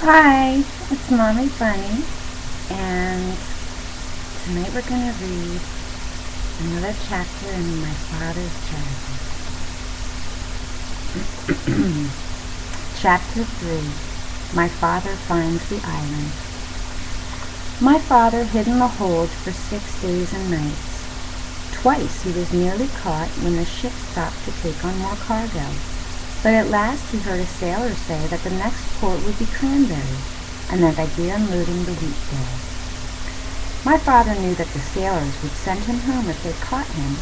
Hi, it's Mommy Bunny, and tonight we're going to read another chapter in my father's childhood. Chapter 3, My Father Finds the Island. My father hid in the hold for 6 days and nights. Twice he was nearly caught when the ship stopped to take on more cargo. But at last he heard a sailor say that the next port would be Cranberry, and that they'd be unloading the wheat there. My father knew that the sailors would send him home if they caught him,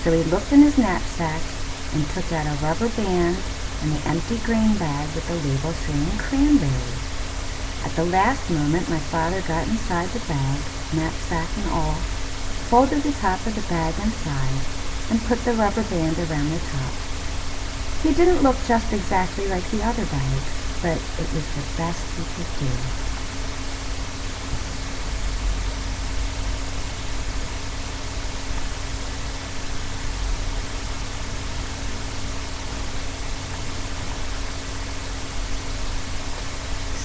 so he looked in his knapsack and took out a rubber band and the empty grain bag with the label saying Cranberry. At the last moment my father got inside the bag, knapsack and all, folded the top of the bag inside, and put the rubber band around the top. He didn't look just exactly like the other bags, but it was the best he could do.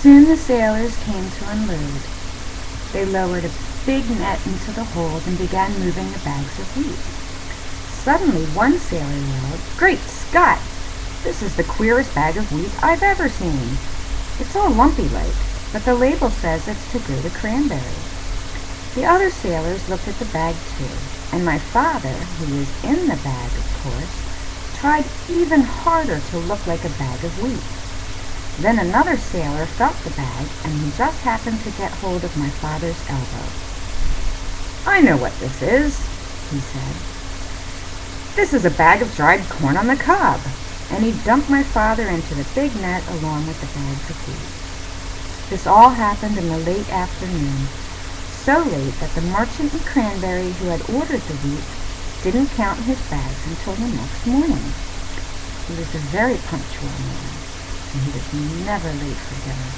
Soon the sailors came to unload. They lowered a big net into the hold and began moving the bags of wheat. Suddenly one sailor yelled, "Great Scott! This is the queerest bag of wheat I've ever seen. It's all lumpy-like, but the label says it's to go to Cranberry." The other sailors looked at the bag too, and my father, who was in the bag of course, tried even harder to look like a bag of wheat. Then another sailor felt the bag, and he just happened to get hold of my father's elbow. "I know what this is," he said. "This is a bag of dried corn on the cob." And he dumped my father into the big net along with the bags of wheat. This all happened in the late afternoon, so late that the merchant in Cranberry who had ordered the wheat didn't count his bags until the next morning. He was a very punctual man, and he was never late for dinner.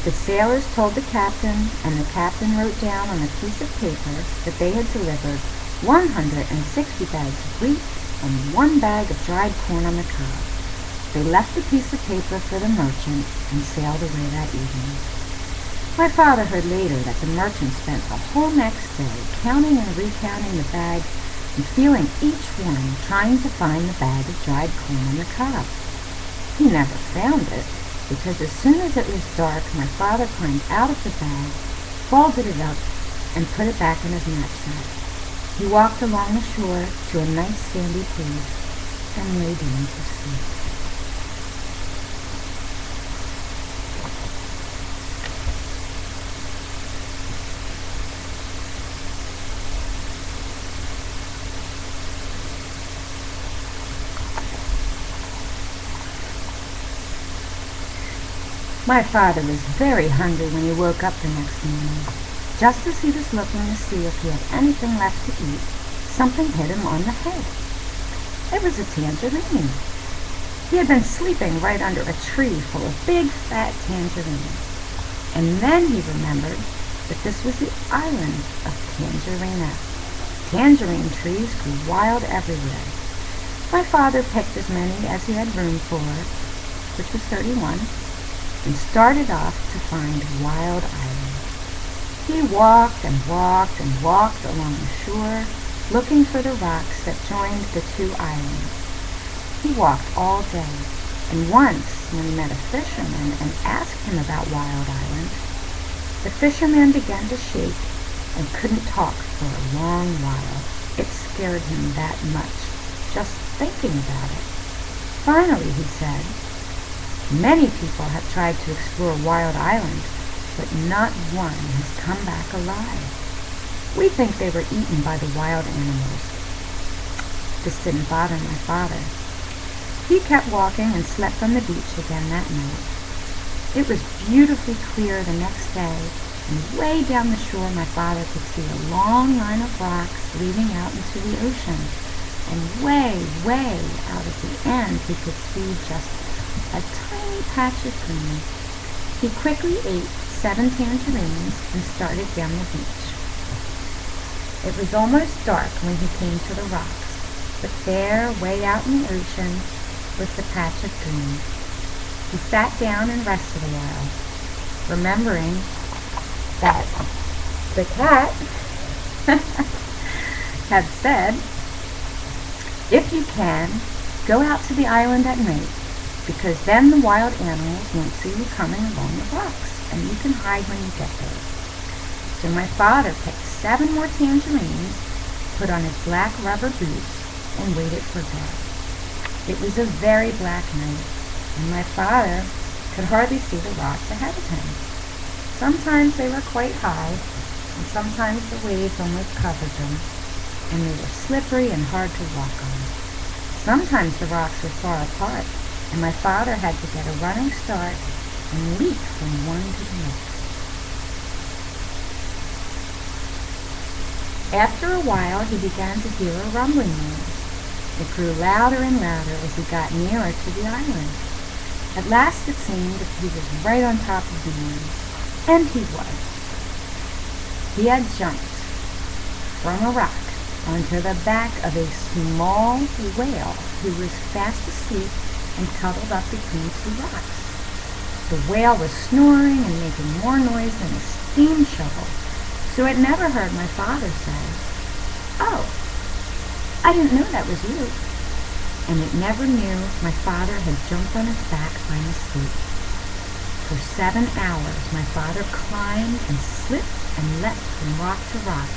The sailors told the captain, and the captain wrote down on a piece of paper that they had delivered 160 bags of wheat and 1 bag of dried corn on the cob. They left the piece of paper for the merchant and sailed away that evening. My father heard later that the merchant spent the whole next day counting and recounting the bags and feeling each one, trying to find the bag of dried corn on the cob. He never found it, because as soon as it was dark, my father climbed out of the bag, folded it up, and put it back in his knapsack. He walked along the shore to a nice sandy place and lay down to sleep. My father was very hungry when he woke up the next morning. Just as he was looking to see if he had anything left to eat, something hit him on the head. It was a tangerine. He had been sleeping right under a tree full of big, fat tangerines. And then he remembered that this was the island of Tangerina. Tangerine trees grew wild everywhere. My father picked as many as he had room for, which was 31, and started off to find Wild Island. He walked and walked and walked along the shore, looking for the rocks that joined the two islands. He walked all day, and once, when he met a fisherman and asked him about Wild Island, the fisherman began to shake and couldn't talk for a long while. It scared him that much, just thinking about it. Finally, he said, "Many people have tried to explore Wild Island, but not one has come back alive. We think they were eaten by the wild animals." This didn't bother my father. He kept walking and slept on the beach again that night. It was beautifully clear the next day, and way down the shore my father could see a long line of rocks leading out into the ocean, and way, way out at the end he could see just a tiny patch of green. He quickly ate 7 tangerines and started down the beach. It was almost dark when he came to the rocks, but there, way out in the ocean, was the patch of green. He sat down and rested a while, remembering that the cat had said, "If you can, go out to the island at night, because then the wild animals won't see you coming along the rocks, and you can hide when you get there." So my father picked 7 more tangerines, put on his black rubber boots, and waited for dark. It was a very black night, and my father could hardly see the rocks ahead of him. Sometimes they were quite high, and sometimes the waves almost covered them, and they were slippery and hard to walk on. Sometimes the rocks were far apart, and my father had to get a running start and leap from one to the next. After a while, he began to hear a rumbling noise. It grew louder and louder as he got nearer to the island. At last it seemed that he was right on top of the noise, and he was. He had jumped from a rock onto the back of a small whale who was fast asleep and cuddled up between 2 rocks. The whale was snoring and making more noise than a steam shovel, so it never heard my father say, "Oh, I didn't know that was you." And it never knew my father had jumped on his back by mistake. For 7 hours my father climbed and slipped and leapt from rock to rock,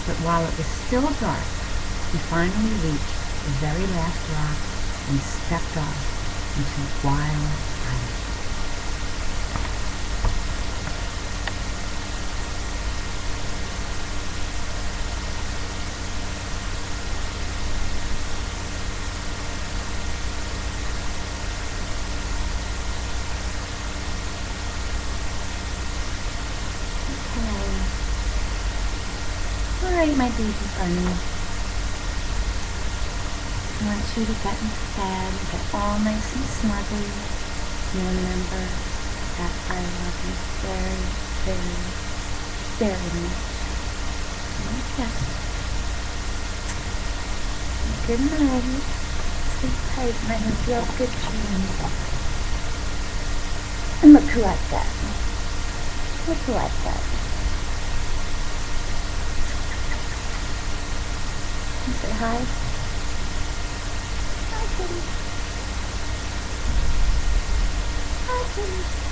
but while it was still dark, he finally reached the very last rock and stepped off into wild life. Alright, my baby bunny. I want you to get into bed and get all nice and snuggly. And remember that I love you very, very, very much. Okay. Good night. Sleep tight, and I hope you have good dreams. And look who I've got. Look who I've got. Say hi. Hi, kitty. Hi, kitty.